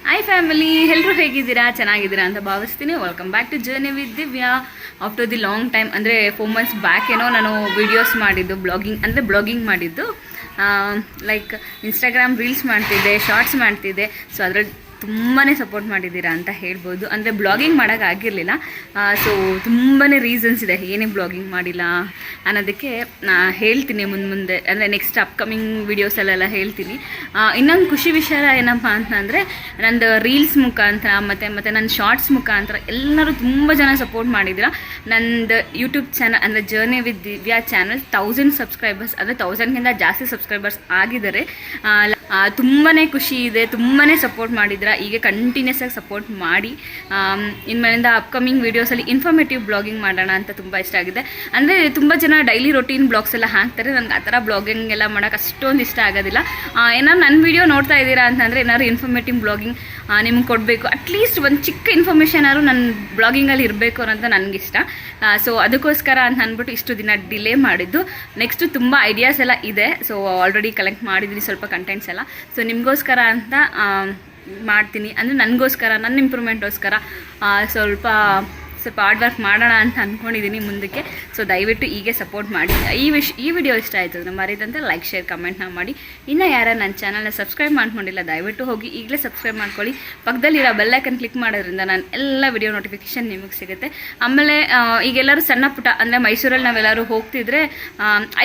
Hi family, ಎಲ್ಲರೂ ಹೇಗಿದ್ದೀರಾ? ಚೆನ್ನಾಗಿದ್ದೀರಾ ಅಂತ ಭಾವಿಸ್ತೀನಿ. Welcome back to journey with Divya. After the long time, ಅಂದರೆ 4 months ಬ್ಯಾಕ್ ಏನೋ ನಾನು ವೀಡಿಯೋಸ್ ಮಾಡಿದ್ದು, ಬ್ಲಾಗಿಂಗ್ ಮಾಡಿದ್ದು. ಲೈಕ್ ಇನ್ಸ್ಟಾಗ್ರಾಮ್ ರೀಲ್ಸ್ ಮಾಡ್ತಿದ್ದೆ, ಶಾರ್ಟ್ಸ್ ಮಾಡ್ತಿದ್ದೆ. ಸೊ ಅದರಲ್ಲಿ ತುಂಬಾ ಸಪೋರ್ಟ್ ಮಾಡಿದ್ದೀರಾ ಅಂತ ಹೇಳ್ಬೋದು. ಅಂದರೆ ಬ್ಲಾಗಿಂಗ್ ಮಾಡೋಕ್ಕಾಗಿರಲಿಲ್ಲ. ಸೊ ತುಂಬಾ ರೀಸನ್ಸ್ ಇದೆ ಏನೇ ಬ್ಲಾಗಿಂಗ್ ಮಾಡಿಲ್ಲ ಅನ್ನೋದಕ್ಕೆ ಹೇಳ್ತೀನಿ ಮುಂದೆ, ಅಂದರೆ ನೆಕ್ಸ್ಟ್ ಅಪ್ಕಮಿಂಗ್ ವೀಡಿಯೋಸಲ್ಲೆಲ್ಲ ಹೇಳ್ತೀನಿ. ಇನ್ನೊಂದು ಖುಷಿ ವಿಷಯ ಏನಪ್ಪ ಅಂತಂದರೆ, ನಂದು ರೀಲ್ಸ್ ಮುಖಾಂತರ ಮತ್ತು ನನ್ನ ಶಾರ್ಟ್ಸ್ ಮುಖಾಂತರ ಎಲ್ಲರೂ ತುಂಬ ಜನ ಸಪೋರ್ಟ್ ಮಾಡಿದ್ದೀರಾ. ನಂದು ಯೂಟ್ಯೂಬ್ ಚಾನಲ್ ಅಂದರೆ journey with Divya channel 1000 subscribers, ಅಂದರೆ 1000ಗಿಂತ ಜಾಸ್ತಿ ಸಬ್ಸ್ಕ್ರೈಬರ್ಸ್ ಆಗಿದ್ದಾರೆ. ತುಂಬಾ ಖುಷಿ ಇದೆ, ತುಂಬಾ ಸಪೋರ್ಟ್ ಮಾಡಿದ್ದೀರಾ. ಈಗ ಕಂಟಿನ್ಯೂಸ್ ಆಗಿ ಸಪೋರ್ಟ್ ಮಾಡಿ ಇನ್ಮೇಲಿಂದ ಅಪ್ಕಮಿಂಗ್ ವೀಡಿಯೋಸಲ್ಲಿ ಇನ್ಫಾರ್ಮೇಟಿವ್ ಬ್ಲಾಗಿಂಗ್ ಮಾಡೋಣ ಅಂತ ತುಂಬ ಇಷ್ಟ ಆಗಿದೆ. ಅಂದರೆ ತುಂಬ ಜನ ಡೈಲಿ ರೊಟೀನ್ ಬ್ಲಾಗ್ಸ್ ಎಲ್ಲ ಹಾಕ್ತಾರೆ. ನನಗೆ ಆ ಥರ ಬ್ಲಾಗಿಂಗ್ ಎಲ್ಲ ಮಾಡೋಕೆ ಅಷ್ಟೊಂದು ಇಷ್ಟ ಆಗೋದಿಲ್ಲ. ಏನಾದ್ರು ನನ್ನ ವೀಡಿಯೋ ನೋಡ್ತಾ ಇದ್ದೀರಾ ಅಂತಂದರೆ ಏನಾದ್ರು ಇನ್ಫಾರ್ಮೇಟಿವ್ ಬ್ಲಾಗಿಂಗ್ ನಿಮ್ಗೆ ಕೊಡಬೇಕು, ಅಟ್ಲೀಸ್ಟ್ ಒಂದು ಚಿಕ್ಕ ಇನ್ಫಾರ್ಮೇಷನ್ ಆದರೂ ನನ್ನ ಬ್ಲಾಗಿಂಗಲ್ಲಿ ಇರಬೇಕು ಅನ್ನೋದು ನನಗಿಷ್ಟ. ಸೊ ಅದಕ್ಕೋಸ್ಕರ ಅಂತ ಅಂದ್ಬಿಟ್ಟು ಇಷ್ಟು ದಿನ ಡಿಲೇ ಮಾಡಿದ್ದು. ನೆಕ್ಸ್ಟು ತುಂಬ ಐಡಿಯಾಸ್ ಎಲ್ಲ ಇದೆ. ಸೊ ಆಲ್ರೆಡಿ ಕಲೆಕ್ಟ್ ಮಾಡಿದ್ದೀನಿ ಸ್ವಲ್ಪ ಕಂಟೆಂಟ್ಸ್ ಎಲ್ಲ. ಸೊ ನಿಮಗೋಸ್ಕರ ಅಂತ ಮಾಡ್ತೀನಿ, ಅಂದರೆ ನನಗೋಸ್ಕರ, ನನ್ನ ಇಂಪ್ರೂವ್ಮೆಂಟ್ಗೋಸ್ಕರ ಸ್ವಲ್ಪ ಹಾರ್ಡ್ ವರ್ಕ್ ಮಾಡೋಣ ಅಂತ ಅಂದ್ಕೊಂಡಿದ್ದೀನಿ ಮುಂದಕ್ಕೆ. ಸೊ ದಯವಿಟ್ಟು ಹೀಗೆ ಸಪೋರ್ಟ್ ಮಾಡಿ. ಈ ವಿಡಿಯೋ ಇಷ್ಟ ಆಯಿತು ಅಂದರೆ ಮರಿದಂತೆ ಲೈಕ್, ಶೇರ್, ಕಮೆಂಟ್ನ ಮಾಡಿ. ಇನ್ನು ಯಾರು ನನ್ನ ಚಾನಲ್ನ ಸಬ್ಸ್ಕ್ರೈಬ್ ಮಾಡ್ಕೊಂಡಿಲ್ಲ ದಯವಿಟ್ಟು ಹೋಗಿ ಈಗಲೇ ಸಬ್ಸ್ಕ್ರೈಬ್ ಮಾಡ್ಕೊಳ್ಳಿ. ಪಕ್ಕದಲ್ಲಿರೋ ಬೆಲ್ಲೈಕನ್ ಕ್ಲಿಕ್ ಮಾಡೋದ್ರಿಂದ ನಾನು ಎಲ್ಲ ವಿಡಿಯೋ ನೋಟಿಫಿಕೇಷನ್ ನಿಮಗೆ ಸಿಗುತ್ತೆ. ಆಮೇಲೆ ಈಗೆಲ್ಲರೂ ಸಣ್ಣ ಪುಟ್ಟ, ಅಂದರೆ ಮೈಸೂರಲ್ಲಿ ನಾವೆಲ್ಲರೂ ಹೋಗ್ತಿದ್ರೆ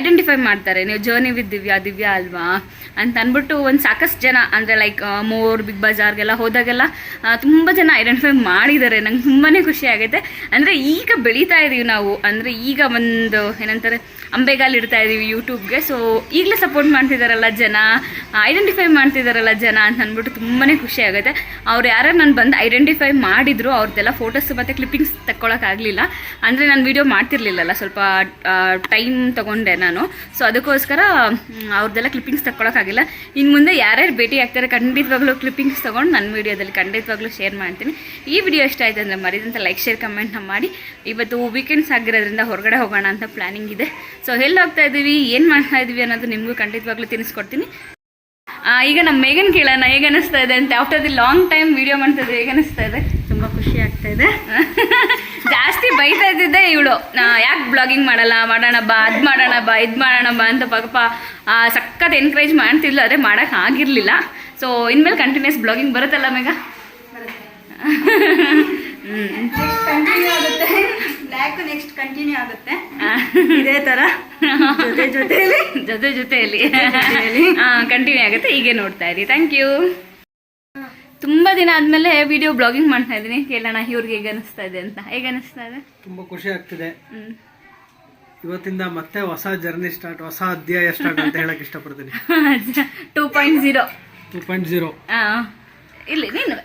ಐಡೆಂಟಿಫೈ ಮಾಡ್ತಾರೆ, ನೀವು ಜರ್ನಿ ವಿತ್ ದಿವ್ಯಾ ಅಲ್ವಾ ಅಂತ ಅಂದ್ಬಿಟ್ಟು. ಒಂದು ಸಾಕಷ್ಟು ಜನ, ಅಂದರೆ ಲೈಕ್ ಮೋರ್, ಬಿಗ್ ಬಜಾರ್ಗೆಲ್ಲ ಹೋದಾಗೆಲ್ಲ ತುಂಬ ಜನ ಐಡೆಂಟಿಫೈ ಮಾಡಿದ್ದಾರೆ. ನಂಗೆ ತುಂಬಾ ಖುಷಿ ಆಗುತ್ತೆ. ಅಂದರೆ ಈಗ ಬೆಳೀತಾ ಇದ್ದೀವಿ ನಾವು, ಅಂದರೆ ಈಗ ಒಂದು ಏನಂತಾರೆ ಅಂಬೆಗಾಲು ಇಡ್ತಾ ಇದ್ದೀವಿ ಯೂಟ್ಯೂಬ್ಗೆ. ಸೊ ಈಗಲೇ ಸಪೋರ್ಟ್ ಮಾಡ್ತಿದ್ದಾರಲ್ಲ ಜನ, ಐಡೆಂಟಿಫೈ ಮಾಡ್ತಿದ್ದಾರಲ್ಲ ಜನ ಅಂತ ಅಂದ್ಬಿಟ್ಟು ತುಂಬಾ ಖುಷಿ ಆಗುತ್ತೆ. ಅವ್ರು ಯಾರು ನಾನು ಬಂದು ಐಡೆಂಟಿಫೈ ಮಾಡಿದ್ರು, ಅವ್ರದ್ದೆಲ್ಲ ಫೋಟೋಸ್ ಮತ್ತು ಕ್ಲಿಪ್ಪಿಂಗ್ಸ್ ತಗೊಳಕ್ಕಾಗಲಿಲ್ಲ. ಅಂದರೆ ನಾನು ವೀಡಿಯೋ ಮಾಡ್ತಿರ್ಲಿಲ್ಲಲ್ಲ, ಸ್ವಲ್ಪ ಟೈಮ್ ತೊಗೊಂಡೆ ನಾನು. ಸೊ ಅದಕ್ಕೋಸ್ಕರ ಅವ್ರದ್ದೆಲ್ಲ ಕ್ಲಿಪ್ಪಿಂಗ್ಸ್ ತಗೊಳಕ್ಕಾಗಿಲ್ಲ. ಇನ್ನು ಮುಂದೆ ಯಾರ್ಯಾರು ಭೇಟಿ ಆಗ್ತಾರೆ ಖಂಡಿತವಾಗ್ಲೂ ಕ್ಲಿಪ್ಪಿಂಗ್ಸ್ ತೊಗೊಂಡು ನನ್ನ ವೀಡಿಯೋದಲ್ಲಿ ಖಂಡಿತವಾಗ್ಲೂ ಶೇರ್ ಮಾಡ್ತೀನಿ. ಈ ವಿಡಿಯೋ ಇಷ್ಟ ಆಯಿತು ಅಂದರೆ ಮರಿದಂತೆ ಲೈಕ್, ಶೇರ್, ಕಮೆಂಟ್ನ ಮಾಡಿ. ಇವತ್ತು ವೀಕೆಂಡ್ಸ್ ಆಗಿರೋದ್ರಿಂದ ಹೊರಗಡೆ ಹೋಗೋಣ ಅಂತ ಪ್ಲ್ಯಾನಿಂಗ್ ಇದೆ. ಸೊ ಎಲ್ಲಿ ಹೋಗ್ತಾ ಇದ್ದೀವಿ, ಏನು ಮಾಡ್ತಾ ಇದ್ದೀವಿ ಅನ್ನೋದು ನಿಮಗೂ ಖಂಡಿತವಾಗ್ಲೂ ತಿಳಿಸ್ಕೊಡ್ತೀನಿ. ಈಗ ನಮ್ಮ ಮೇಘನ್ ಕೇಳೋಣ ಹೇಗೆ ಅನಿಸ್ತಾ ಇದೆ ಅಂತ. After the long time video ಮಾಡ್ತಾ ಇದ್ದೆ, ಹೇಗೆ ಅನಿಸ್ತಾ ಇದೆ? ತುಂಬ ಖುಷಿ ಆಗ್ತಾ ಇದೆ. ಜಾಸ್ತಿ ಬೈತಾ ಇದ್ದಿದ್ದೆ ಇವಳು, ಯಾಕೆ ಬ್ಲಾಗಿಂಗ್ ಮಾಡೋಣ ಬಾ, ಅದು ಮಾಡೋಣ ಬಾ, ಇದು ಮಾಡೋಣ ಬಾ ಅಂತ ಪಾಪ ಸಖತ್ ಎನ್ಕರೇಜ್ ಮಾಡ್ತಿದ್ಲು. ಅದೇ ಮಾಡೋಕ್ಕೆ ಆಗಿರಲಿಲ್ಲ. ಸೊ ಇನ್ಮೇಲೆ ಕಂಟಿನ್ಯೂಸ್ ಬ್ಲಾಗಿಂಗ್ ಬರುತ್ತಲ್ಲ ಮೇಘ? ನೆಕ್ಸ್ಟ್ ಕಂಟಿನ್ಯೂ ಆಗುತ್ತೆ ಇದೇ ಥರ ಜೊತೆಯಲ್ಲಿ ಕಂಟಿನ್ಯೂ ಆಗುತ್ತೆ. ಹೀಗೆ ನೋಡ್ತಾ ಇರಿ. Thank you. ತುಂಬ ದಿನ ಆದಮೇಲೆ ವಿಡಿಯೋ ಬ್ಲಾಗಿಂಗ್ ಮಾಡ್ತಾ ಇದ್ದೀನಿ. ಕೇಳೋಣ ಇವ್ರಿಗೆ ಹೇಗೆ ಅನಿಸ್ತಾ ಇದೆ ಅಂತ. ಹೇಗೆ ಅನಿಸ್ತಾ ಇದೆ? ತುಂಬ ಖುಷಿ ಆಗ್ತಿದೆ. ಇವತ್ತಿಂದ ಮತ್ತೆ ಹೊಸ ಜರ್ನಿ ಸ್ಟಾರ್ಟ್, ಹೊಸ ಅಧ್ಯಾಯ ಸ್ಟಾರ್ಟ್ ಅಂತ ಹೇಳಕ್ ಇಷ್ಟಪಡ್ತೀನಿ. 2.0 ಇಲ್ಲಿ ನೀನು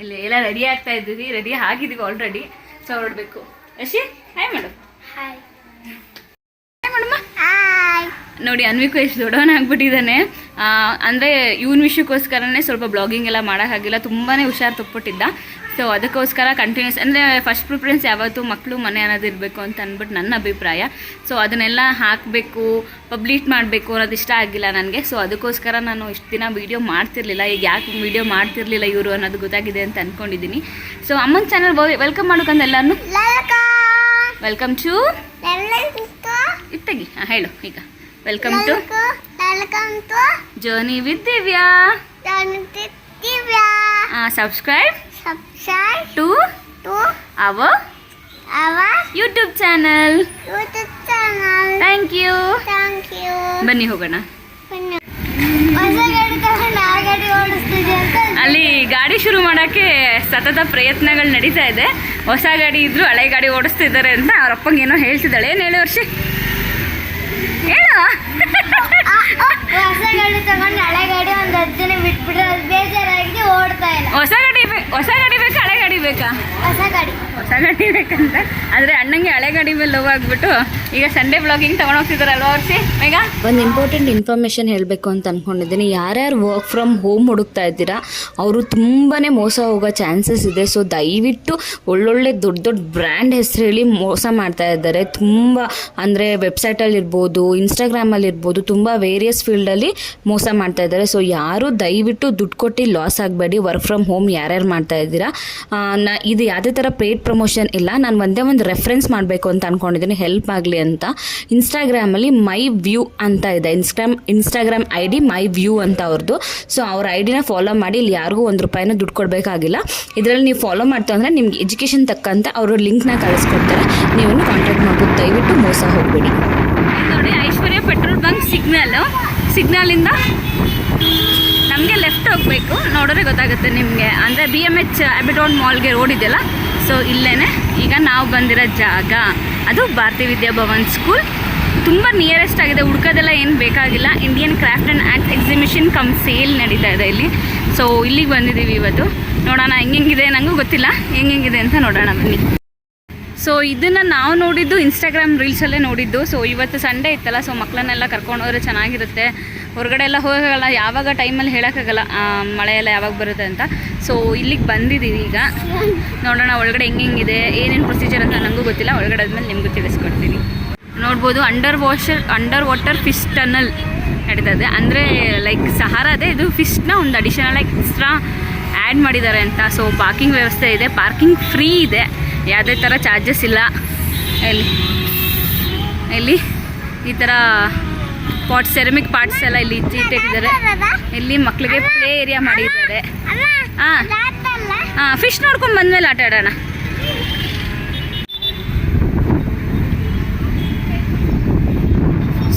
ಇಲ್ಲಿ ಎಲ್ಲ ರೆಡಿ ಆಗ್ತಾ ಇದ್ದೀವಿ, ರೆಡಿ ಆಗಿದ್ದೀವಿ ಆಲ್ರೆಡಿ. ಸೊ ಹೊರಡಬೇಕು. Yashi hi madam. Hi madam. ನೋಡಿ ಅನ್ವಿಕು ಎಷ್ಟು ದೊಡ್ಡವನಾಗ್ಬಿಟ್ಟಿದ್ದಾನೆ. ಅಂದರೆ ಇವನ ವಿಷಯಕ್ಕೋಸ್ಕರನೇ ಸ್ವಲ್ಪ ಬ್ಲಾಗಿಂಗ್ ಎಲ್ಲ ಮಾಡೋಕ್ಕಾಗಿಲ್ಲ. ತುಂಬಾ ಹುಷಾರು ತಪ್ಪಿಟ್ಟಿದ್ದ. ಸೊ ಅದಕ್ಕೋಸ್ಕರ ಕಂಟಿನ್ಯೂಸ್, ಅಂದರೆ ಫಸ್ಟ್ ಪ್ರಿಫರೆನ್ಸ್ ಯಾವತ್ತೂ ಮಕ್ಕಳು ಮನೆ ಅನ್ನೋದು ಇರಬೇಕು ಅಂತ ಅಂದ್ಬಿಟ್ಟು ನನ್ನ ಅಭಿಪ್ರಾಯ. ಸೊ ಅದನ್ನೆಲ್ಲ ಹಾಕಬೇಕು, ಪಬ್ಲಿಷ್ ಮಾಡಬೇಕು ಅನ್ನೋದು ಇಷ್ಟ ಆಗಿಲ್ಲ ನನಗೆ. ಸೊ ಅದಕ್ಕೋಸ್ಕರ ನಾನು ಇಷ್ಟು ದಿನ ವೀಡಿಯೋ ಮಾಡ್ತಿರ್ಲಿಲ್ಲ. ಈಗ ಯಾಕೆ ವೀಡಿಯೋ ಮಾಡ್ತಿರ್ಲಿಲ್ಲ ಇವರು ಅನ್ನೋದು ಗೊತ್ತಾಗಿದೆ ಅಂತ ಅಂದ್ಕೊಂಡಿದ್ದೀನಿ. ಸೊ ಅಮ್ಮನ ಚಾನಲ್ ವೆಲ್ಕಮ್ ಮಾಡೋಕಂತ ಎಲ್ಲರೂ ವೆಲ್ಕಮ್ ಟು ಇತ್ತಗಿ ಹೇಳು ಈಗ. Welcome to journey with Divya. Subscribe to our YouTube channel. Thank you. ಬನ್ನಿ ಹೋಗೋಣ. ಅಲ್ಲಿ ಗಾಡಿ ಶುರು ಮಾಡೋಕ್ಕೆ ಸತತ ಪ್ರಯತ್ನಗಳು ನಡೀತಾ ಇದೆ. ಹೊಸ ಗಾಡಿ ಇದ್ರು ಹಳೆ ಗಾಡಿ ಓಡಿಸ್ತಿದ್ದಾರೆ ಅಂತ ಅವ್ರ ಅಪ್ಪಂಗೆ ಏನೋ ಹೇಳ್ತಿದ್ದಾಳೆ. ಏನು ಹೇಳಿ ವರ್ಷ ಹೇಳು. ಹೊಸ ಗಾಡಿ ತಗೊಂಡು ಹಳೆ ಗಾಡಿ ಒಂದು 10 ದಿನ ಬಿಟ್ಬಿಟ್ರೆ ಅದು ಬೇಜಾರಾಗಿ ಓಡ್ತಾ ಇಲ್ಲ. ಹೊಸ ಗಾಡಿ ಬೇಕಾ ಹಳೆ ಗಾಡಿ ಬೇಕಾ? ಹೊಸ ಗಾಡಿ. ಹೊಸ ಗಾಡಿ ಬೇಕಂತ. ಆದರೆ ಅಣ್ಣಂಗೆ ಹಳೆ ಗಾಡಿ ಮೇಲೆ ಲವ್ ಆಗಿಬಿಟ್ಟು ಈಗ ಸಂಡೇ ಬ್ಲಾಗಿಂಗ್ ತೊಗೊಂಡೋಗ್ತಿದ್ದಾರಲ್ವ ಅವ್ರಿಸಿ ಈಗ. ಒಂದು ಇಂಪಾರ್ಟೆಂಟ್ ಇನ್ಫಾರ್ಮೇಷನ್ ಹೇಳಬೇಕು ಅಂತ ಅಂದ್ಕೊಂಡಿದ್ದೀನಿ. ಯಾರ್ಯಾರು ವರ್ಕ್ ಫ್ರಮ್ ಹೋಮ್ ಹುಡುಕ್ತಾ ಇದ್ದೀರಾ ಅವರು ತುಂಬಾ ಮೋಸ ಹೋಗೋ ಚಾನ್ಸಸ್ ಇದೆ. ಸೊ ದಯವಿಟ್ಟು ಒಳ್ಳೊಳ್ಳೆ ದೊಡ್ಡ ದೊಡ್ಡ ಬ್ರ್ಯಾಂಡ್ ಹೆಸರು ಹೇಳಿ ಮೋಸ ಮಾಡ್ತಾ ಇದ್ದಾರೆ. ತುಂಬ ಅಂದರೆ ವೆಬ್ಸೈಟಲ್ಲಿರ್ಬೋದು, ಇನ್ಸ್ಟಾಗ್ರಾಮಲ್ಲಿರ್ಬೋದು, ತುಂಬ ವೇರಿಯಸ್ ಫೀಲ್ಡಲ್ಲಿ ಮೋಸ ಮಾಡ್ತಾ ಇದ್ದಾರೆ. ಸೊ ಯಾರು ದಯವಿಟ್ಟು ದುಡ್ಡು ಕೊಟ್ಟು ಲಾಸ್ ಆಗಬೇಡಿ. ವರ್ಕ್ ಫ್ರಮ್ ಹೋಮ್ ಯಾರ್ಯಾರು ಮಾಡ್ತಾ ಇದ್ದೀರಾ, ಇದು ಯಾವುದೇ ಥರ ಪೇಯ್ಡ್ ಪ್ರಮೋಷನ್ ಇಲ್ಲ. ನಾನು ಒಂದೇ ಒಂದು ರೆಫರೆನ್ಸ್ ಮಾಡಬೇಕು ಅಂತ ಅಂದ್ಕೊಂಡಿದ್ದೀನಿ, ಹೆಲ್ಪ್ ಆಗಲಿ ಅಂತ. ಇನ್ಸ್ಟಾಗ್ರಾಮಲ್ಲಿ ಮೈ ವ್ಯೂ ಅಂತ ಇದೆ, Instagram I D my view ಅಂತ ಅವ್ರದ್ದು. ಸೊ ಅವ್ರ ಐ ಡಿನ ಫಾಲೋ ಮಾಡಿ. ಇಲ್ಲಿ ಯಾರಿಗೂ ₹1 ದುಡ್ಡು ಕೊಡಬೇಕಾಗಿಲ್ಲ. ಇದರಲ್ಲಿ ನೀವು ಫಾಲೋ ಮಾಡ್ತಾ ಅಂದರೆ ನಿಮ್ಗೆ ಎಜುಕೇಷನ್ ತಕ್ಕಂತ ಅವರು ಲಿಂಕ್ನ ಕಳಿಸ್ಕೊಡ್ತಾರೆ, ನೀವು ಕಾಂಟ್ಯಾಕ್ಟ್ ಮಾಡ್ಬೋದು. ದಯವಿಟ್ಟು ಮೋಸ ಹೋಗಬೇಡಿ. ನೋಡಿ, ಐಶ್ವರ್ಯ ಪೆಟ್ರೋಲ್ ಬಂಕ್ ಸಿಗ್ನಲಿಂದ ನಮಗೆ ಲೆಫ್ಟ್ ಹೋಗಬೇಕು. ನೋಡಿದ್ರೆ ಗೊತ್ತಾಗುತ್ತೆ ನಿಮಗೆ. ಅಂದರೆ BMH ಅಬಿಟೋನ್ ಮಾಲ್ಗೆ ರೋಡ್ ಇದೆಯಲ್ಲ, ಸೊ ಇಲ್ಲೇ ಈಗ ನಾವು ಬಂದಿರೋ ಜಾಗ. ಅದು ಭಾರತೀಯ ವಿದ್ಯಾಭವನ್ ಸ್ಕೂಲ್. ತುಂಬ ನಿಯರೆಸ್ಟ್ ಆಗಿದೆ, ಹುಡ್ಕೋದೆಲ್ಲ ಏನು ಬೇಕಾಗಿಲ್ಲ. Indian craft and art exhibition come sale ನಡೀತಾ ಇದೆ ಇಲ್ಲಿ. ಸೊ ಇಲ್ಲಿಗೆ ಬಂದಿದ್ದೀವಿ ಇವತ್ತು. ನೋಡೋಣ ಹೆಂಗಿದೆ, ನನಗೂ ಗೊತ್ತಿಲ್ಲ ಹೆಂಗಿದೆ ಅಂತ ನೋಡೋಣ ಬನ್ನಿ. ಸೊ ಇದನ್ನು ನಾವು ನೋಡಿದ್ದು ಇನ್ಸ್ಟಾಗ್ರಾಮ್ ರೀಲ್ಸಲ್ಲೇ ನೋಡಿದ್ದು. ಸೊ ಇವತ್ತು ಸಂಡೇ ಇತ್ತಲ್ಲ, ಸೊ ಮಕ್ಕಳನ್ನೆಲ್ಲ ಕರ್ಕೊಂಡು ಹೋದ್ರೆ ಚೆನ್ನಾಗಿರುತ್ತೆ. ಹೊರಗಡೆ ಎಲ್ಲ ಹೋಗೋಲ್ಲ, ಯಾವಾಗ ಟೈಮಲ್ಲಿ ಹೇಳೋಕ್ಕಾಗಲ್ಲ ಮಳೆ ಎಲ್ಲ ಯಾವಾಗ ಬರುತ್ತೆ ಅಂತ. ಸೊ ಇಲ್ಲಿಗೆ ಬಂದಿದ್ದೀವಿ ಈಗ. ನೋಡೋಣ ಒಳಗಡೆ ಹೆಂಗಿದೆ, ಏನೇನು ಪ್ರೊಸೀಜರ್ ಅಂತ ನನಗೂ ಗೊತ್ತಿಲ್ಲ. ಒಳಗಡೆ ಆದಮೇಲೆ ನಿಮಗೂ ತಿಳಿಸ್ಕೊಡ್ತೀನಿ. ನೋಡ್ಬೋದು, ಅಂಡರ್ ವಾಟರ್ ಫಿಶ್ ಟನಲ್ ನಡೀತದೆ. ಅಂದರೆ ಲೈಕ್ ಸಹಾರದೇ, ಇದು ಫಿಶ್ನ ಒಂದು ಅಡಿಷನಲ್ ಎಕ್ಸ್ಟ್ರಾ ಆ್ಯಡ್ ಮಾಡಿದ್ದಾರೆ ಅಂತ. ಸೊ ಪಾರ್ಕಿಂಗ್ ವ್ಯವಸ್ಥೆ ಇದೆ, ಪಾರ್ಕಿಂಗ್ ಫ್ರೀ ಇದೆ, ಯಾವುದೇ ಥರ ಚಾರ್ಜಸ್ ಇಲ್ಲ. ಇಲ್ಲಿ ಈ ಥರ ಸೆರಮಿಕ್ ಪಾರ್ಟ್ಸ್ ಎಲ್ಲ ಇಲ್ಲಿ ಇಟ್ಟಿದ್ದಾರೆ. ಇಲ್ಲಿ ಮಕ್ಕಳಿಗೆ ಪ್ಲೇ ಏರಿಯಾ ಮಾಡಿದ್ದಾರೆ. ಹಾಂ, ಫಿಶ್ ನೋಡ್ಕೊಂಡು ಬಂದಮೇಲೆ ಆಟ ಆಡೋಣ.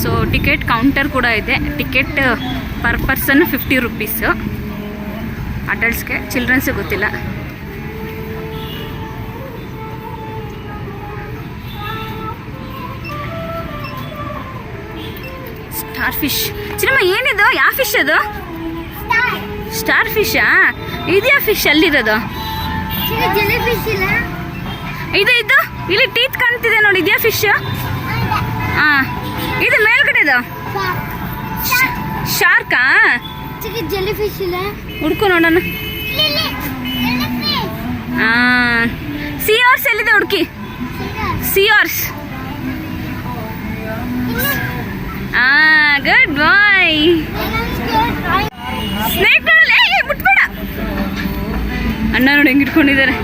ಸೊ ಟಿಕೆಟ್ ಕೌಂಟರ್ ಕೂಡ ಇದೆ. Ticket per person ₹50. ಅಡಲ್ಟ್ಸ್ಗೆ, ಚಿಲ್ಡ್ರನ್ಸ್ಗೆ ಗೊತ್ತಿಲ್ಲ. Star fish. ಚಿನ್ನಮ್ಮ ಏನಿದು, ಯಾವ ಫಿಶ್ ಅದು? ಸ್ಟಾರ್ ಫಿಶಾ? ಇದೆಯಾ ಫಿಶ್ ಅಲ್ಲಿರೋದು? ಇದು ಇಲ್ಲಿ ಟೀತ್ ಕಾಣ್ತಿದೆ ನೋಡಿ, ಇದೆಯಾ ಫಿಶ್? ಹಾಂ, ಇದು ಮೇಲ್ಗಡೆದು ಶಾರ್ಕಾ? ಹುಡ್ಕು ನೋಡೋಣ. ಹಾಂ, ಸಿಯಾರ್ಸ್ ಎಲ್ಲಿದೆ ಹುಡುಕಿ? ಸಿಯಾರ್ಸ್. ಗುಡ್ ಬಾಯ್. ಸ್ನೇಕ್ ನೋಡಲ್ಲ, ಮುಟ್ಬೇಡ. ಅಣ್ಣ ನೋಡಿ ಹೆಂಗೆ ಇಟ್ಕೊಂಡಿದ್ದಾರೆ.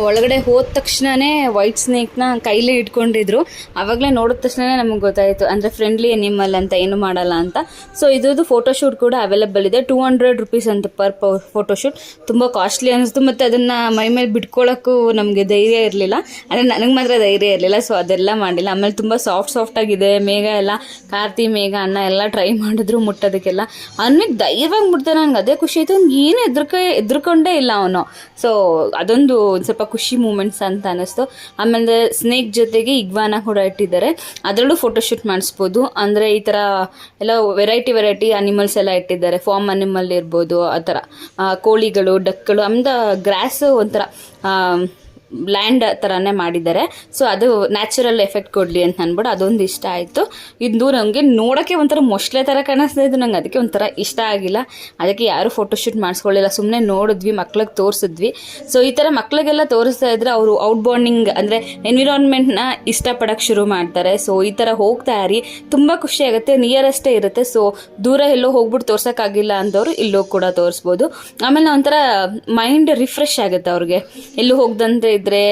ಒಳಗಡೆ ಹೋದ ತಕ್ಷಣವೇ ವೈಟ್ ಸ್ನೇಕ್ನ ಕೈಲೇ ಇಟ್ಕೊಂಡಿದ್ರು. ಆವಾಗಲೇ ನೋಡಿದ ತಕ್ಷಣ ನಮಗೆ ಗೊತ್ತಾಯಿತು, ಅಂದರೆ ಫ್ರೆಂಡ್ಲಿ ಎನಿಮಲ್ ಅಂತ, ಏನು ಮಾಡಲ್ಲ ಅಂತ. ಸೊ ಇದ್ರದ್ದು ಫೋಟೋಶೂಟ್ ಕೂಡ ಅವೈಲೇಬಲ್ ಇದೆ. ₹200 ಅಂತ ಪರ್ ಫೋಟೋಶೂಟ್. ತುಂಬ ಕಾಸ್ಟ್ಲಿ ಅನ್ನಿಸ್ತು. ಮತ್ತು ಅದನ್ನು ಮೈ ಮೇಲೆ ಬಿಟ್ಕೊಳ್ಳೋಕ್ಕೂ ನಮಗೆ ಧೈರ್ಯ ಇರಲಿಲ್ಲ. ಅಂದರೆ ನನಗೆ ಮಾತ್ರ ಧೈರ್ಯ ಇರಲಿಲ್ಲ. ಸೊ ಅದೆಲ್ಲ ಮಾಡಿಲ್ಲ. ಆಮೇಲೆ ತುಂಬ ಸಾಫ್ಟಾಗಿದೆ. ಮೇಘ ಎಲ್ಲ, ಕಾರ್ತಿ, ಮೇಘ, ಅಣ್ಣ ಎಲ್ಲ ಟ್ರೈ ಮಾಡಿದ್ರು ಮುಟ್ಟೋದಕ್ಕೆಲ್ಲ. ಅವನಿಗೆ ಧೈರ್ಯವಾಗಿ ಮುಟ್ತಾರೆ. ನನಗೆ ಅದೇ ಖುಷಿ ಆಯಿತು. ಅವ್ನಿಗೆ ಏನು ಎದ್ರುಕೊಂಡೇ ಇಲ್ಲ ಅವನು. ಸೊ ಅದೊಂದು ಸ್ವಲ್ಪ ಖುಷಿ ಮೂಮೆಂಟ್ಸ್ ಅಂತ ಅನ್ನಿಸ್ತು. ಆಮೇಲೆ ಸ್ನೇಕ್ ಜೊತೆಗೆ ಇಗ್ವಾನ ಕೂಡ ಇಟ್ಟಿದ್ದಾರೆ, ಅದರಲ್ಲೂ ಫೋಟೋಶೂಟ್ ಮಾಡಿಸ್ಬೋದು. ಅಂದರೆ ಈ ಥರ ಎಲ್ಲ ವೆರೈಟಿ ಅನಿಮಲ್ಸ್ ಎಲ್ಲ ಇಟ್ಟಿದ್ದಾರೆ. ಫಾರ್ಮ್ ಅನಿಮಲ್ ಇರ್ಬೋದು, ಆ ಥರ ಕೋಳಿಗಳು, ಡಕ್ಗಳು, ಆಮೇಲೆ ಗ್ರಾಸ್ ಒಂಥರ ಲ್ಯಾಂಡ್ ಥರನೇ ಮಾಡಿದ್ದಾರೆ. ಸೊ ಅದು ನ್ಯಾಚುರಲ್ ಎಫೆಕ್ಟ್ ಕೊಡಲಿ ಅಂತ ಅಂದ್ಬಿಟ್ಟು ಅದೊಂದು ಇಷ್ಟ ಆಯಿತು. ಇದು ನನಗೆ ನೋಡೋಕ್ಕೆ ಒಂಥರ ಮೊಸಳೆ ಥರ ಕಾಣಿಸ್ತಾ ಇದ್ದು. ನಂಗೆ ಅದಕ್ಕೆ ಒಂಥರ ಇಷ್ಟ ಆಗಿಲ್ಲ. ಅದಕ್ಕೆ ಯಾರೂ ಫೋಟೋಶೂಟ್ ಮಾಡಿಸ್ಕೊಳ್ಳಿಲ್ಲ. ಸುಮ್ಮನೆ ನೋಡಿದ್ವಿ, ಮಕ್ಳಿಗೆ ತೋರಿಸಿದ್ವಿ. ಸೊ ಈ ಥರ ಮಕ್ಳಿಗೆಲ್ಲ ತೋರಿಸ್ತಾ ಇದ್ರೆ ಅವರು ಔಟ್ಬೌಂಡಿಂಗ್ ಅಂದರೆ ಎನ್ವಿರಾನ್ಮೆಂಟ್ನ ಇಷ್ಟಪಡೋಕ್ಕೆ ಶುರು ಮಾಡ್ತಾರೆ. ಸೊ ಈ ಥರ ಹೋಗ್ತಾ ಇರಿ, ತುಂಬ ಖುಷಿ ಆಗುತ್ತೆ. ನಿಯರೆಸ್ಟೇ ಇರುತ್ತೆ. ಸೊ ದೂರ ಎಲ್ಲೋ ಹೋಗ್ಬಿಟ್ಟು ತೋರ್ಸೋಕ್ಕಾಗಿಲ್ಲ ಅಂದವರು ಇಲ್ಲೋ ಕೂಡ ತೋರಿಸ್ಬೋದು. ಆಮೇಲೆ ಒಂಥರ ಮೈಂಡ್ ರಿಫ್ರೆಶ್ ಆಗುತ್ತೆ ಅವ್ರಿಗೆ. ಎಲ್ಲೂ ಹೋಗ್ದಂತೆ ಇದ್ರೆ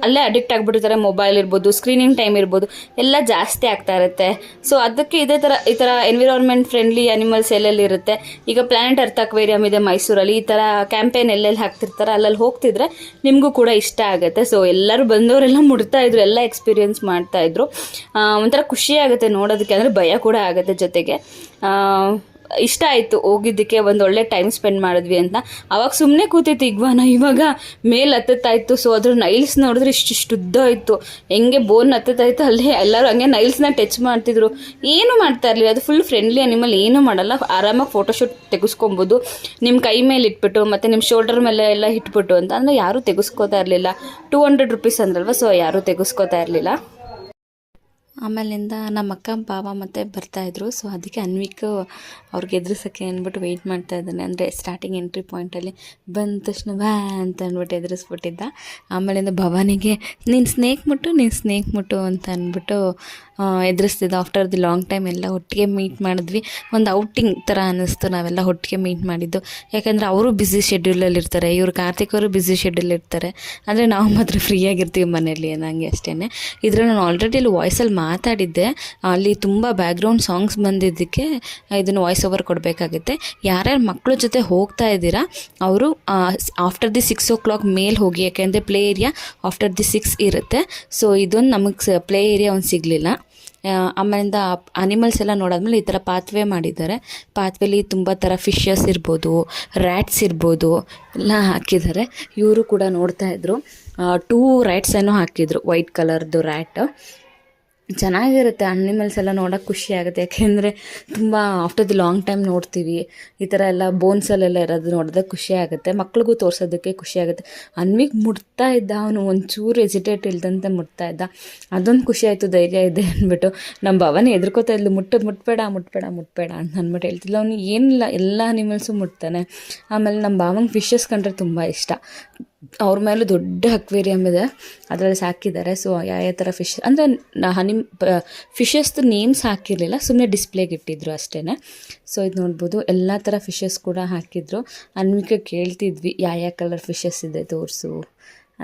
ಅಲ್ಲೇ ಅಡಿಕ್ಟ್ ಆಗಿಬಿಟ್ಟಿರ್ತಾರೆ. ಮೊಬೈಲ್ ಇರ್ಬೋದು, ಸ್ಕ್ರೀನಿಂಗ್ ಟೈಮ್ ಇರ್ಬೋದು, ಎಲ್ಲ ಜಾಸ್ತಿ ಆಗ್ತಾ ಇರುತ್ತೆ. ಸೊ ಅದಕ್ಕೆ ಈ ಥರ ಎನ್ವಿರಾನ್ಮೆಂಟ್ ಫ್ರೆಂಡ್ಲಿ ಅನಿಮಲ್ಸ್ ಎಲ್ಲೆಲ್ಲಿ ಇರುತ್ತೆ. ಈಗ ಪ್ಲಾನೆಟ್ ಅರ್ತ್ ಅಕ್ವೇರಿಯಂ ಇದೆ ಮೈಸೂರಲ್ಲಿ. ಈ ಥರ ಕ್ಯಾಂಪೇನ್ ಎಲ್ಲೆಲ್ಲಿ ಹಾಕ್ತಿರ್ತಾರೆ, ಅಲ್ಲಲ್ಲಿ ಹೋಗ್ತಿದ್ರೆ ನಿಮಗೂ ಕೂಡ ಇಷ್ಟ ಆಗುತ್ತೆ. ಸೊ ಎಲ್ಲರೂ ಬಂದವರೆಲ್ಲ ಮುಡ್ತಾ ಇದ್ರು, ಎಲ್ಲ ಎಕ್ಸ್ಪೀರಿಯೆನ್ಸ್ ಮಾಡ್ತಾ ಇದ್ರು. ಒಂಥರ ಖುಷಿ ಆಗುತ್ತೆ ನೋಡೋದಕ್ಕೆ. ಅಂದರೆ ಭಯ ಕೂಡ ಆಗುತ್ತೆ ಜೊತೆಗೆ. ಇಷ್ಟ ಆಯಿತು ಹೋಗಿದ್ದಕ್ಕೆ, ಒಂದು ಒಳ್ಳೆ ಟೈಮ್ ಸ್ಪೆಂಡ್ ಮಾಡಿದ್ವಿ ಅಂತ. ಅವಾಗ ಸುಮ್ಮನೆ ಕೂತೈತಿ ಇಗ್ವಾನ, ಇವಾಗ ಮೇಲೆ ಹತ್ತತ್ತಾಯಿತು. ಸೊ ಅದ್ರ ನೈಲ್ಸ್ ನೋಡಿದ್ರೆ ಇಷ್ಟು ಉದ್ದ ಇತ್ತು, ಹೆಂಗೆ ಬೋನ್ ಹತ್ತತ್ತಾಯಿತು. ಅಲ್ಲಿ ಎಲ್ಲರೂ ಹಂಗೆ ನೈಲ್ಸ್ನ ಟಚ್ ಮಾಡ್ತಿದ್ರು, ಏನು ಮಾಡ್ತಾ ಇರಲಿಲ್ಲ. ಅದು ಫುಲ್ ಫ್ರೆಂಡ್ಲಿ ಅನಿಮಲ್, ಏನೂ ಮಾಡಲ್ಲ, ಆರಾಮಾಗಿ ಫೋಟೋಶೂಟ್ ತೆಗೆಸ್ಕೊಬೋದು ನಿಮ್ಮ ಕೈ ಮೇಲೆ ಇಟ್ಬಿಟ್ಟು, ಮತ್ತು ನಿಮ್ಮ ಶೋಲ್ಡರ್ ಮೇಲೆ ಎಲ್ಲ ಇಟ್ಬಿಟ್ಟು ಅಂತ. ಅಂದರೆ ಯಾರೂ ತೆಗೆಸ್ಕೋತಾ ಇರಲಿಲ್ಲ. 200 ರೂಪೀಸ್ ಅಂದ್ರಲ್ವ, ಸೊ ಯಾರೂ ತೆಗೆಸ್ಕೋತಾ ಇರಲಿಲ್ಲ. ಆಮೇಲಿಂದ ನಮ್ಮ ಅಕ್ಕ ಬಾವ ಮತ್ತೆ ಬರ್ತಾಯಿದ್ರು. ಸೊ ಅದಕ್ಕೆ ಅನ್ವಿಕ್ ಅವ್ರಿಗೆ ಎದುರಿಸೋಕ್ಕೆ ಅಂದ್ಬಿಟ್ಟು ವೆಯ್ಟ್ ಮಾಡ್ತಾ ಇದ್ದಾನೆ. ಅಂದರೆ ಸ್ಟಾರ್ಟಿಂಗ್ ಎಂಟ್ರಿ ಪಾಯಿಂಟಲ್ಲಿ ಬಂದ ತಕ್ಷಣ ವ್ಯಾ ಅಂತ ಅಂದ್ಬಿಟ್ಟು ಎದುರಿಸ್ಬಿಟ್ಟಿದ್ದ. ಆಮೇಲಿಂದ ಭವಾನಿಗೆ ನೀನು ಸ್ನೇಕ್ ಮುಟ್ಟು ಅಂತ ಅಂದ್ಬಿಟ್ಟು ಎದುರಿಸ್ತಿದ್ದ. ಆಫ್ಟರ್ ದಿ ಲಾಂಗ್ ಟೈಮ್ ಎಲ್ಲ ಒಟ್ಟಿಗೆ ಮೀಟ್ ಮಾಡಿದ್ವಿ. ಒಂದು ಔಟಿಂಗ್ ಥರ ಅನ್ನಿಸ್ತು ನಾವೆಲ್ಲ ಒಟ್ಟಿಗೆ ಮೀಟ್ ಮಾಡಿದ್ದು. ಯಾಕಂದರೆ ಅವರು ಬ್ಯುಸಿ ಶೆಡ್ಯೂಲಲ್ಲಿ ಇರ್ತಾರೆ, ಇವರು ಕಾರ್ತಿಕ್ ಅವರು ಬ್ಯುಸಿ ಶೆಡ್ಯೂಲ್ ಇರ್ತಾರೆ. ಅಂದರೆ ನಾವು ಮಾತ್ರ ಫ್ರೀಯಾಗಿರ್ತೀವಿ ಮನೇಲಿ ಅನ್ನಂಗೆ ಅಷ್ಟೇ. ಇದರಲ್ಲಿ ನಾನು ಆಲ್ರೆಡಿ ಅಲ್ಲಿ ವಾಯ್ಸಲ್ಲಿ ಮಾತಾಡಿದ್ದೆ, ಅಲ್ಲಿ ತುಂಬ ಬ್ಯಾಕ್ಗ್ರೌಂಡ್ ಸಾಂಗ್ಸ್ ಬಂದಿದ್ದಕ್ಕೆ ಇದನ್ನು ವಾಯ್ಸ್ ಓವರ್ ಕೊಡಬೇಕಾಗುತ್ತೆ. ಯಾರ್ಯಾರು ಮಕ್ಕಳ ಜೊತೆ ಹೋಗ್ತಾ ಇದ್ದೀರಾ ಅವರು ಆಫ್ಟರ್ ದಿ 6 o'clock ಮೇಲೆ ಹೋಗಿ, ಯಾಕೆಂದರೆ ಪ್ಲೇ ಏರಿಯಾ ಆಫ್ಟರ್ ದಿ 6 ಇರುತ್ತೆ. ಸೊ ಇದೊಂದು ನಮಗೆ ಪ್ಲೇ ಏರಿಯಾ ಒಂದು ಸಿಗಲಿಲ್ಲ. ಆಮೇಲಿಂದ ಅನಿಮಲ್ಸ್ ಎಲ್ಲ ನೋಡಾದ್ಮೇಲೆ ಈ ಥರ ಪಾತ್ವೇ ಮಾಡಿದ್ದಾರೆ. ಪಾತ್ವೇಲಿ ತುಂಬ ಥರ ಫಿಶಸ್ ಇರ್ಬೋದು, ರ್ಯಾಟ್ಸ್ ಇರ್ಬೋದು ಎಲ್ಲ ಹಾಕಿದ್ದಾರೆ. ಇವರು ಕೂಡ ನೋಡ್ತಾ ಇದ್ರು. 2 ರ್ಯಾಟ್ಸನ್ನು ಹಾಕಿದ್ರು, ವೈಟ್ ಕಲರ್ದು ರ್ಯಾಟ್. ಚೆನ್ನಾಗಿರುತ್ತೆ ಅನಿಮಲ್ಸ್ ಎಲ್ಲ ನೋಡೋಕೆ ಖುಷಿ ಆಗುತ್ತೆ. ಯಾಕೆಂದರೆ ತುಂಬ ಆಫ್ಟರ್ ದಿ ಲಾಂಗ್ ಟೈಮ್ ನೋಡ್ತೀವಿ, ಈ ಥರ ಎಲ್ಲ ಬೋನ್ಸಲ್ಲೆಲ್ಲ ಇರೋದು ನೋಡಿದ್ರೆ ಖುಷಿ ಆಗುತ್ತೆ, ಮಕ್ಳಿಗೂ ತೋರಿಸೋದಕ್ಕೆ ಖುಷಿ ಆಗುತ್ತೆ. ಅನ್ವಿಗೆ ಮುಟ್ತಾ ಇದ್ದ, ಅವನು ಒಂಚೂರು ಎಜಿಟೇಟ್ ಇಲ್ದಂತೆ ಮುಟ್ತಾ ಇದ್ದ. ಅದೊಂದು ಖುಷಿ ಆಯಿತು, ಧೈರ್ಯ ಇದೆ ಅಂದ್ಬಿಟ್ಟು. ನಮ್ಮ ಭವನ ಎದ್ರಕೋತಾ ಇದ್ಲು, ಮುಟ್ಬೇಡ ಅಂತ ಅಂದ್ಬಿಟ್ಟು ಹೇಳ್ತಿಲ್ಲ. ಅವನು ಏನಿಲ್ಲ, ಎಲ್ಲ ಅನಿಮಲ್ಸು ಮುಟ್ತಾನೆ. ಆಮೇಲೆ ನಮ್ಮ ಭಾವಂಗೆ ಫಿಶಸ್ ಕಂಡ್ರೆ ತುಂಬ ಇಷ್ಟ. ಅವ್ರ ಮೇಲೂ ದೊಡ್ಡ ಅಕ್ವೇರಿಯಮ್ ಇದೆ, ಅದರಲ್ಲಿ ಸಾಕಿದ್ದಾರೆ. ಸೊ ಯಾವ ಥರ ಫಿಶ್ ಅಂದರೆ ಫಿಶಸ್ದು ನೇಮ್ಸ್ ಹಾಕಿರಲಿಲ್ಲ, ಸುಮ್ಮನೆ ಡಿಸ್ಪ್ಲೇಗೆ ಇಟ್ಟಿದ್ರು ಅಷ್ಟೇ. ಸೊ ಇದು ನೋಡ್ಬೋದು, ಎಲ್ಲ ಥರ ಫಿಶಸ್ ಕೂಡ ಹಾಕಿದ್ರು. ಅನ್ವಿಕೆ ಕೇಳ್ತಿದ್ವಿ ಯಾವ ಕಲರ್ ಫಿಶಸ್ ಇದೆ ತೋರಿಸು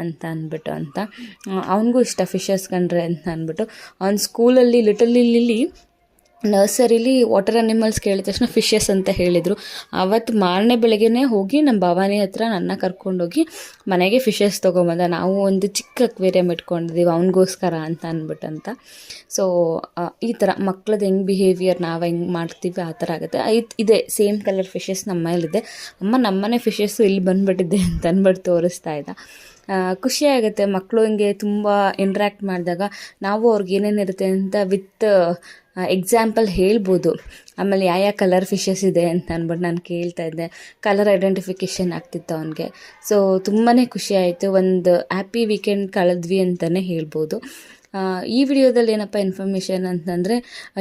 ಅಂತ ಅಂದ್ಬಿಟ್ಟು ಅವನಿಗೂ ಇಷ್ಟ ಫಿಶಸ್ ಕಂಡ್ರೆ ಅಂತ ಅಂದ್ಬಿಟ್ಟು. ಅವ್ನ ಸ್ಕೂಲಲ್ಲಿ ಲಿಟಲ್ ಲಿಲ್ಲಿ ನರ್ಸರಿಲಿ ವಾಟರ್ ಅನಿಮಲ್ಸ್ ಕೇಳಿದ ತಕ್ಷಣ ಫಿಶಸ್ ಅಂತ ಹೇಳಿದರು. ಆವತ್ತು ಮಾರನೇ ಬೆಳಗ್ಗೆನೇ ಹೋಗಿ ನಮ್ಮ ಭವಾನಿ ಹತ್ರ ನನ್ನ ಕರ್ಕೊಂಡೋಗಿ ಮನೆಗೆ ಫಿಶಸ್ ತೊಗೊಂಬಂದ. ನಾವು ಒಂದು ಚಿಕ್ಕ ಅಕ್ವೇರಿಯಮ್ ಇಟ್ಕೊಂಡಿದ್ದೀವಿ ಅವನಿಗೋಸ್ಕರ ಅಂತ ಅಂದ್ಬಿಟ್ಟಂತ. ಸೊ ಈ ಥರ ಮಕ್ಳದ್ದು ಹೆಂಗೆ ಬಿಹೇವಿಯರ್ ನಾವು ಹೆಂಗೆ ಮಾಡ್ತೀವಿ ಆ ಥರ ಆಗುತ್ತೆ. ಇದೆ ಸೇಮ್ ಕಲರ್ ಫಿಶಸ್ ನಮ್ಮ ಮೇಲಿದೆ. ಅಮ್ಮ ನಮ್ಮನೆ ಫಿಶಸ್ಸು ಇಲ್ಲಿ ಬಂದುಬಿಟ್ಟಿದ್ದೆ ಅಂತ ಅಂದ್ಬಿಟ್ಟು ತೋರಿಸ್ತಾ ಇದ್ದ. ಖುಷಿಯಾಗುತ್ತೆ ಮಕ್ಕಳು ಹಿಂಗೆ ತುಂಬ ಇಂಟ್ರ್ಯಾಕ್ಟ್ ಮಾಡಿದಾಗ. ನಾವು ಅವ್ರಿಗೆ ಏನೇನಿರುತ್ತೆ ಅಂತ ವಿತ್ ಎಕ್ಸಾಂಪಲ್ ಹೇಳ್ಬೋದು. ಆಮೇಲೆ ಯಾವ ಕಲರ್ ಫಿಶಸ್ ಇದೆ ಅಂತ ಅಂದ್ಬಿಟ್ಟು ನಾನು ಕೇಳ್ತಾ ಇದ್ದೆ. ಕಲರ್ ಐಡೆಂಟಿಫಿಕೇಷನ್ ಆಗ್ತಿತ್ತು ಅವನಿಗೆ. ಸೊ ತುಂಬಾ ಖುಷಿ ಆಯಿತು. ಒಂದು ಹ್ಯಾಪಿ ವೀಕೆಂಡ್ ಕಳೆದ್ವಿ ಅಂತಲೇ ಹೇಳ್ಬೋದು. ಈ ವಿಡಿಯೋದಲ್ಲಿ ಏನಪ್ಪ ಇನ್ಫಾರ್ಮೇಷನ್ ಅಂತಂದರೆ,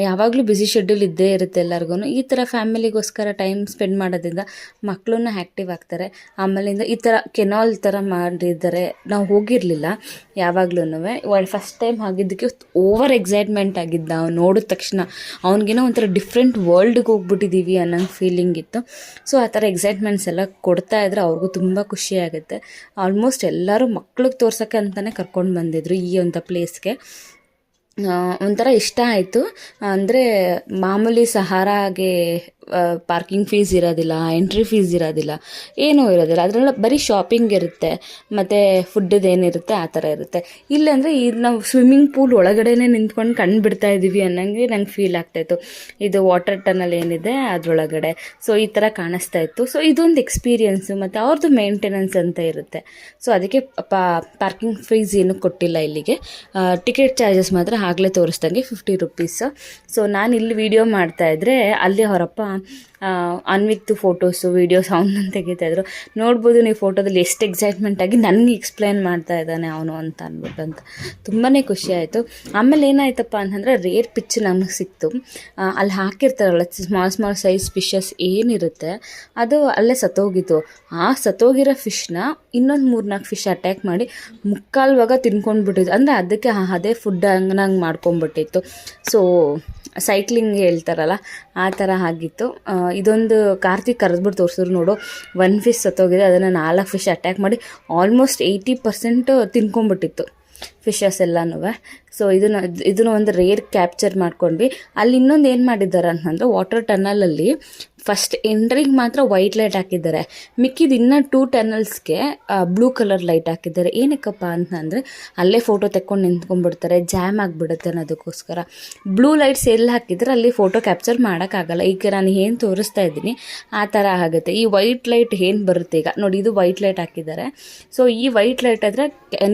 ಯಾವಾಗಲೂ ಬ್ಯುಸಿ ಶೆಡ್ಯೂಲ್ ಇದ್ದೇ ಇರುತ್ತೆ ಎಲ್ಲರಿಗೂ. ಈ ಥರ ಫ್ಯಾಮಿಲಿಗೋಸ್ಕರ ಟೈಮ್ ಸ್ಪೆಂಡ್ ಮಾಡೋದ್ರಿಂದ ಮಕ್ಕಳೂ ಆ್ಯಕ್ಟಿವ್ ಆಗ್ತಾರೆ. ಆಮೇಲಿಂದ ಈ ಥರ ಕೆನಾಲ್ ಥರ ಮಾಡಿದ್ದಾರೆ, ನಾವು ಹೋಗಿರಲಿಲ್ಲ ಯಾವಾಗ್ಲೂ. ಫಸ್ಟ್ ಟೈಮ್ ಆಗಿದ್ದಕ್ಕೆ ಓವರ್ ಎಕ್ಸೈಟ್ಮೆಂಟ್ ಆಗಿದ್ದ. ಅವ್ನು ನೋಡಿದ ತಕ್ಷಣ ಅವ್ನಿಗೇನೋ ಒಂಥರ ಡಿಫ್ರೆಂಟ್ ವರ್ಲ್ಡ್ಗೆ ಹೋಗ್ಬಿಟ್ಟಿದ್ದೀವಿ ಅನ್ನೋಂಗೆ ಫೀಲಿಂಗ್ ಇತ್ತು. ಸೊ ಆ ಥರ ಎಕ್ಸೈಟ್ಮೆಂಟ್ಸ್ ಎಲ್ಲ ಕೊಡ್ತಾ ಇದ್ರೆ ಅವ್ರಿಗೂ ತುಂಬ ಖುಷಿ ಆಗುತ್ತೆ. ಆಲ್ಮೋಸ್ಟ್ ಎಲ್ಲರೂ ಮಕ್ಳಿಗೆ ತೋರ್ಸೋಕ್ಕೆ ಅಂತಲೇ ಕರ್ಕೊಂಡು ಬಂದಿದ್ರು ಈ ಒಂದು ಪ್ಲೇಸ್ಗೆ. ಒಂಥರ ಇಷ್ಟ ಆಯಿತು. ಅಂದರೆ ಮಾಮೂಲಿ ಸಹಾರಾಗೆ ಪಾರ್ಕಿಂಗ್ ಫೀಸ್ ಇರೋದಿಲ್ಲ, ಎಂಟ್ರಿ ಫೀಸ್ ಇರೋದಿಲ್ಲ, ಏನೂ ಇರೋದಿಲ್ಲ. ಅದರಲ್ಲ ಬರೀ ಶಾಪಿಂಗ್ ಇರುತ್ತೆ ಮತ್ತು ಫುಡ್ಡದು ಏನಿರುತ್ತೆ ಆ ಥರ ಇರುತ್ತೆ. ಇಲ್ಲಾಂದರೆ ಇದು ನಾವು ಸ್ವಿಮ್ಮಿಂಗ್ ಪೂಲ್ ಒಳಗಡೆನೇ ನಿಂತ್ಕೊಂಡು ಕಣ್ಣು ಬಿಡ್ತಾ ಇದ್ದೀವಿ ಅನ್ನೋಂಗೆ ನಂಗೆ ಫೀಲ್ ಆಗ್ತಾಯಿತ್ತು. ಇದು ವಾಟರ್ ಟನಲ್ ಏನಿದೆ ಅದರೊಳಗಡೆ. ಸೊ ಈ ಥರ ಕಾಣಿಸ್ತಾ ಇತ್ತು. ಸೊ ಇದೊಂದು ಎಕ್ಸ್ಪೀರಿಯೆನ್ಸು. ಮತ್ತು ಅವ್ರದ್ದು ಮೇಂಟೆನೆನ್ಸ್ ಅಂತ ಇರುತ್ತೆ. ಸೊ ಅದಕ್ಕೆ ಪಾರ್ಕಿಂಗ್ ಫೀಸ್ ಏನೂ ಕೊಟ್ಟಿಲ್ಲ ಇಲ್ಲಿಗೆ. ಟಿಕೆಟ್ ಚಾರ್ಜಸ್ ಮಾತ್ರ ಆಗಲೇ ತೋರಿಸ್ದಂಗೆ 50 ರೂಪೀಸ್. ಸೊ ನಾನು ಇಲ್ಲಿ ವಿಡಿಯೋ ಮಾಡ್ತಾಯಿದ್ರೆ ಅಲ್ಲಿ ಅವರಪ್ಪ ಅನ್ವಿಕ್ದು ಫೋಟೋಸು ವೀಡಿಯೋಸ್ ಅವನನ್ನು ತೆಗಿತಾಯಿದ್ರು. ನೋಡ್ಬೋದು ನೀವು ಫೋಟೋದಲ್ಲಿ ಎಷ್ಟು ಎಕ್ಸೈಟ್ಮೆಂಟಾಗಿ ನನಗೆ ಎಕ್ಸ್ಪ್ಲೈನ್ ಮಾಡ್ತಾ ಇದ್ದಾನೆ ಅವನು ಅಂತ ಅಂದ್ಬಿಟ್ಟು ಅಂತ ತುಂಬಾ ಖುಷಿ ಆಯಿತು. ಆಮೇಲೆ ಏನಾಯ್ತಪ್ಪ ಅಂತಂದರೆ ರೇರ್ ಪಿಚ್ ನಮಗೆ ಸಿಕ್ತು. ಅಲ್ಲಿ ಹಾಕಿರ್ತಾರಲ್ಲ ಸ್ಮಾಲ್ ಸೈಜ್ ಫಿಶಸ್ ಏನಿರುತ್ತೆ ಅದು ಅಲ್ಲೇ ಸತ್ತೋಗಿತ್ತು. ಆ ಸತ್ತೋಗಿರೋ ಫಿಶ್ನ ಇನ್ನೊಂದು 3-4 ಫಿಶ್ ಅಟ್ಯಾಕ್ ಮಾಡಿ ಮುಕ್ಕಾಲ್ವಾಗ ತಿನ್ಕೊಂಡ್ಬಿಟ್ಟಿದ್ದು. ಅಂದರೆ ಅದಕ್ಕೆ ಅದೇ ಫುಡ್ ಹಂಗೆ ಮಾಡ್ಕೊಂಬಿಟ್ಟಿತ್ತು. ಸೊ ಸೈಕ್ಲಿಂಗ್ ಹೇಳ್ತಾರಲ್ಲ ಆ ಥರ ಆಗಿತ್ತು. ಇದೊಂದು ಕಾರ್ತಿಕ್ ಕರೆದ್ಬಿಟ್ಟು ತೋರಿಸಿದ್ರು, ನೋಡು 1 ಫಿಶ್ ಸತ್ತೋಗಿದೆ, ಅದನ್ನು 4 ಫಿಶ್ ಅಟ್ಯಾಕ್ ಮಾಡಿ ಆಲ್ಮೋಸ್ಟ್ 80% ತಿನ್ಕೊಂಬಿಟ್ಟಿತ್ತು ಫಿಶಸ್ ಎಲ್ಲನೂ. ಸೊ ಇದನ್ನು ಒಂದು ರೇರ್ ಕ್ಯಾಪ್ಚರ್ ಮಾಡ್ಕೊಂಡ್ವಿ. ಅಲ್ಲಿ ಇನ್ನೊಂದು ಏನು ಮಾಡಿದ್ದಾರೆ ಅಂತಂದರೆ ವಾಟರ್ ಟನಲಲ್ಲಿ ಫಸ್ಟ್ ಎಂಟ್ರಿಗೆ ಮಾತ್ರ ವೈಟ್ ಲೈಟ್ ಹಾಕಿದ್ದಾರೆ, ಮಿಕ್ಕಿದ ಇನ್ನೂ 2 ಟನಲ್ಸ್ಗೆ ಬ್ಲೂ ಕಲರ್ ಲೈಟ್ ಹಾಕಿದ್ದಾರೆ. ಏನಕ್ಕಪ್ಪ ಅಂತಂದರೆ ಅಲ್ಲೇ ಫೋಟೋ ತೆಕ್ಕೊಂಡು ನಿಂತ್ಕೊಂಡ್ಬಿಡ್ತಾರೆ, ಜಾಮ್ ಆಗಿಬಿಡುತ್ತೆ ಅನ್ನೋದಕ್ಕೋಸ್ಕರ. ಬ್ಲೂ ಲೈಟ್ಸ್ ಎಲ್ಲಿ ಹಾಕಿದ್ರೆ ಅಲ್ಲಿ ಫೋಟೋ ಕ್ಯಾಪ್ಚರ್ ಮಾಡೋಕ್ಕಾಗಲ್ಲ. ಈಗ ನಾನು ಏನು ತೋರಿಸ್ತಾ ಇದ್ದೀನಿ ಆ ಥರ ಆಗುತ್ತೆ. ಈ ವೈಟ್ ಲೈಟ್ ಏನು ಬರುತ್ತೆ ಈಗ ನೋಡಿ, ಇದು ವೈಟ್ ಲೈಟ್ ಹಾಕಿದ್ದಾರೆ. ಸೊ ಈ ವೈಟ್ ಲೈಟ್ ಆದರೆ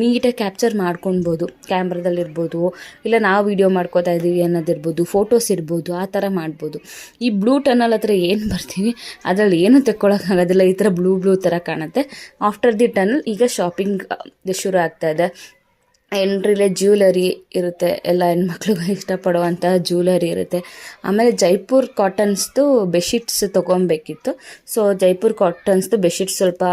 ನೀಟಾಗಿ ಕ್ಯಾಪ್ಚರ್ ಮಾಡ್ಕೊಳ್ಬೋದು, ಕ್ಯಾಮ್ರಾದಲ್ಲಿರ್ಬೋದು, ಇಲ್ಲ ನಾವು ವೀಡಿಯೋ ಮಾಡ್ಕೋತಾ ಇದ್ದೀವಿ ಅನ್ನೋದಿರ್ಬೋದು, ಫೋಟೋಸ್ ಇರ್ಬೋದು, ಆ ಥರ ಮಾಡ್ಬೋದು. ಈ ಬ್ಲೂ ಟನಲ್ ಹತ್ರ ಏನು ಬರ್ತೀವಿ ಅದರಲ್ಲಿ ಏನೂ ತೆಕ್ಕೊಳ್ಳೋಕ್ಕಾಗೋದಿಲ್ಲ, ಈ ಥರ ಬ್ಲೂ ಥರ ಕಾಣುತ್ತೆ. ಆಫ್ಟರ್ ದಿ ಟನಲ್ ಈಗ ಶಾಪಿಂಗ್ ಶುರು ಆಗ್ತಾ ಇದೆ. ಎಂಟ್ರಿಲೇ ಜ್ಯುವೆಲರಿ ಇರುತ್ತೆ, ಎಲ್ಲ ಹೆಣ್ಮಕ್ಳಿಗೆ ಇಷ್ಟಪಡುವಂಥ ಜ್ಯುವೆಲರಿ ಇರುತ್ತೆ. ಆಮೇಲೆ ಜೈಪುರ್ ಕಾಟನ್ಸ್ದು ಬೆಡ್ಶೀಟ್ಸ್ ತೊಗೊಬೇಕಿತ್ತು. ಸೊ ಜೈಪುರ್ ಕಾಟನ್ಸ್ದು ಬೆಡ್ಶೀಟ್ಸ್ ಸ್ವಲ್ಪ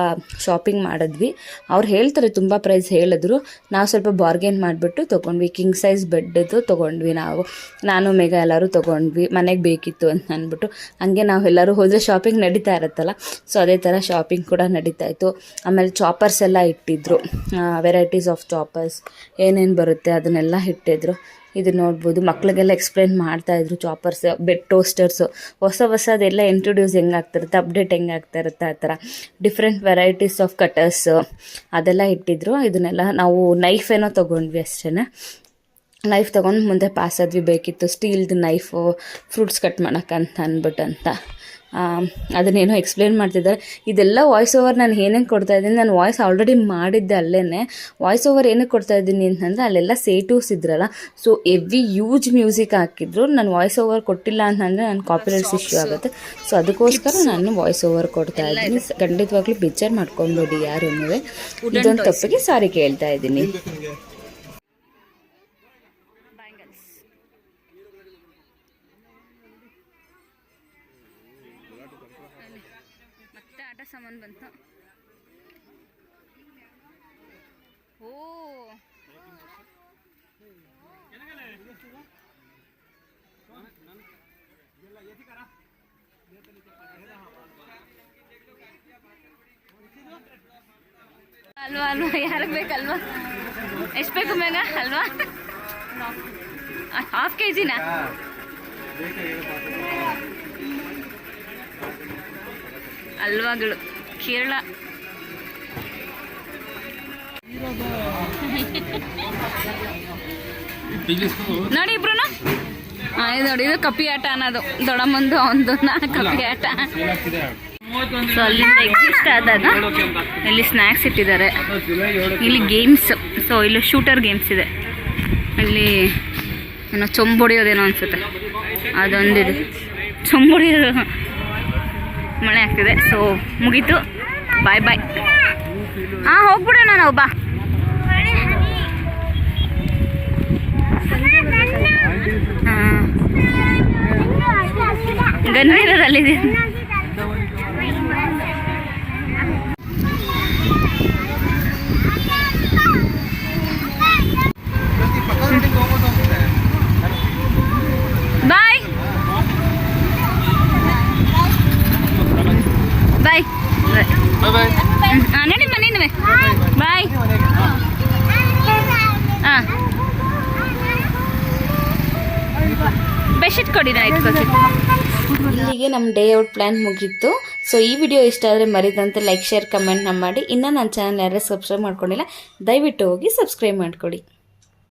ಶಾಪಿಂಗ್ ಮಾಡಿದ್ವಿ. ಅವ್ರು ಹೇಳ್ತಾರೆ, ತುಂಬ ಪ್ರೈಸ್ ಹೇಳಿದ್ರು. ನಾವು ಸ್ವಲ್ಪ ಬಾರ್ಗೇನ್ ಮಾಡಿಬಿಟ್ಟು ತೊಗೊಂಡ್ವಿ. ಕಿಂಗ್ ಸೈಜ್ ಬೆಡ್ದು ತೊಗೊಂಡ್ವಿ. ನಾನು ಮೇಘ ಎಲ್ಲರೂ ತೊಗೊಂಡ್ವಿ, ಮನೆಗೆ ಬೇಕಿತ್ತು ಅಂತ ಅಂದ್ಬಿಟ್ಟು. ಹಂಗೆ ನಾವು ಎಲ್ಲರೂ ಹೋದರೆ ಶಾಪಿಂಗ್ ನಡೀತಾ ಇರುತ್ತಲ್ಲ, ಸೊ ಅದೇ ಥರ ಶಾಪಿಂಗ್ ಕೂಡ ನಡೀತಾ ಇತ್ತು. ಆಮೇಲೆ ಚಾಪರ್ಸ್ ಎಲ್ಲ ಇಟ್ಟಿದ್ರು, ವೆರೈಟೀಸ್ ಆಫ್ ಚಾಪರ್ಸ್ ಏನೇನು ಬರುತ್ತೆ ಅದನ್ನೆಲ್ಲ ಇಟ್ಟಿದ್ರು. ಇದು ನೋಡ್ಬೋದು, ಮಕ್ಳಿಗೆಲ್ಲ ಎಕ್ಸ್ಪ್ಲೇನ್ ಮಾಡ್ತಾಯಿದ್ರು. ಚಾಪರ್ಸ್, ಬೆಡ್ ಟೋಸ್ಟರ್ಸು, ಹೊಸದೆಲ್ಲ ಇಂಟ್ರೊಡ್ಯೂಸ್ ಹೆಂಗೆ ಆಗ್ತಿರುತ್ತೆ, ಅಪ್ಡೇಟ್ ಹೆಂಗೆ ಆಗ್ತಾ ಇರುತ್ತೆ, ಆ ಥರ ಡಿಫ್ರೆಂಟ್ ವೆರೈಟೀಸ್ ಆಫ್ ಕಟರ್ಸು ಅದೆಲ್ಲ ಇಟ್ಟಿದ್ರು. ಇದನ್ನೆಲ್ಲ ನಾವು ನೈಫ್ ಏನೋ ತೊಗೊಂಡ್ವಿ ಅಷ್ಟೇ. ನೈಫ್ ತೊಗೊಂಡು ಮುಂದೆ ಪಾಸ್ ಆದ್ವಿ, ಬೇಕಿತ್ತು ಸ್ಟೀಲ್ದು ನೈಫು ಫ್ರೂಟ್ಸ್ ಕಟ್ ಮಾಡೋಕ್ಕಂತ ಅಂದ್ಬಿಟ್ಟಂತ. ಅದನ್ನೇನೋ ಎಕ್ಸ್ಪ್ಲೇನ್ ಮಾಡ್ತಿದ್ದಾರೆ. ಇದೆಲ್ಲ ವಾಯ್ಸ್ ಓವರ್ ನಾನು ಏನೇನು ಕೊಡ್ತಾಯಿದ್ದೀನಿ, ನಾನು ವಾಯ್ಸ್ ಆಲ್ರೆಡಿ ಮಾಡಿದ್ದೆ ಅಲ್ಲೇ. ವಾಯ್ಸ್ ಓವರ್ ಏನಕ್ಕೆ ಕೊಡ್ತಾಯಿದ್ದೀನಿ ಅಂತಂದರೆ ಅಲ್ಲೆಲ್ಲ ಸೇಟೂಸ್ ಇದ್ರಲ್ಲ, ಸೊ ಎವ್ರಿ ಯೂಜ್ ಮ್ಯೂಸಿಕ್ ಹಾಕಿದ್ರು. ನಾನು ವಾಯ್ಸ್ ಓವರ್ ಕೊಟ್ಟಿಲ್ಲ ಅಂತಂದರೆ ನನ್ನ ಕಾಪಿರೈಟ್ಸ್ ಇಶ್ಯೂ ಆಗುತ್ತೆ. ಸೊ ಅದಕ್ಕೋಸ್ಕರ ನಾನು ವಾಯ್ಸ್ ಓವರ್ ಕೊಡ್ತಾ ಇದ್ದೀನಿ. ಖಂಡಿತವಾಗ್ಲೂ ಬೇಜಾರು ಮಾಡ್ಕೊಂಬಿಡಿ ಯಾರೂ. ಇದೊಂದು ತಪ್ಪಿಗೆ ಸಾರಿ ಕೇಳ್ತಾ ಇದ್ದೀನಿ. ಮತ್ತೆ ಆಟ ಸಾಮಾನು ಬಂತು. ಓ ಅಲ್ವಾ ಯಾರಿಗೆ ಬೇಕಲ್ವಾ? ಎಷ್ಟು ಬೇಕು ಮೇಘ ಅಲ್ವಾ? ಹಾಫ್ kg ಹಲ್ವಾಗಳು ಕೇರಳ. ನೋಡಿ ಇಬ್ರು ಇದು ನೋಡಿ, ಇದು ಕಪ್ಪಿ ಆಟ ಅನ್ನೋದು. ದೊಡ್ಡಮ್ಮಂದು ಒಂದು ಕಪ್ಪಿ ಆಟ. ಸೊ ಅಲ್ಲಿಂದ ಎಕ್ಸಿಸ್ಟ್ ಆದಾಗ ಇಲ್ಲಿ ಸ್ನ್ಯಾಕ್ಸ್ ಇಟ್ಟಿದ್ದಾರೆ, ಇಲ್ಲಿ ಗೇಮ್ಸ್. ಸೊ ಇಲ್ಲಿ ಶೂಟರ್ ಗೇಮ್ಸ್ ಇದೆ. ಇಲ್ಲಿ ಏನೋ ಚೊಂಬೊಡಿಯೋದೇನೋ ಅನಿಸುತ್ತೆ, ಅದೊಂದಿದೆ. ಚೊಂಬೊಡಿಯೋದು ಮಳೆ ಆಗ್ತಿದೆ. ಸೊ ಮುಗೀತು, ಬಾಯ್ ಬಾಯ್. ಹಾಂ ಹೋಗ್ಬಿಡೋಣ ನಾವು, ಬಾ. ಹಾಂ ಗನ್ವೀರಲ್ಲಿದೆ. ಬಾಯ್ ಬಾಯ್ ನಡಿ ಮನೆ ಬಾಯ್. ಹಾಂ ಬೆಡ್ಶೀಟ್ ಕೊಡಿ, ನಾ ಇಟ್ಕೊಳ್ತೀನಿ. ಇಲ್ಲಿಗೆ ನಮ್ಮ ಡೇ ಔಟ್ ಪ್ಲ್ಯಾನ್ ಮುಗೀತು. ಸೊ ಈ ವಿಡಿಯೋ ಇಷ್ಟ ಆದರೆ ಮರಿದಂತೆ ಲೈಕ್, ಶೇರ್, ಕಮೆಂಟ್ನ ಮಾಡಿ. ಇನ್ನೂ ನನ್ನ ಚಾನಲ್ ಯಾರು ಸಬ್ಸ್ಕ್ರೈಬ್ ಮಾಡ್ಕೊಂಡಿಲ್ಲ ದಯವಿಟ್ಟು ಹೋಗಿ ಸಬ್ಸ್ಕ್ರೈಬ್ ಮಾಡ್ಕೊಳ್ಳಿ.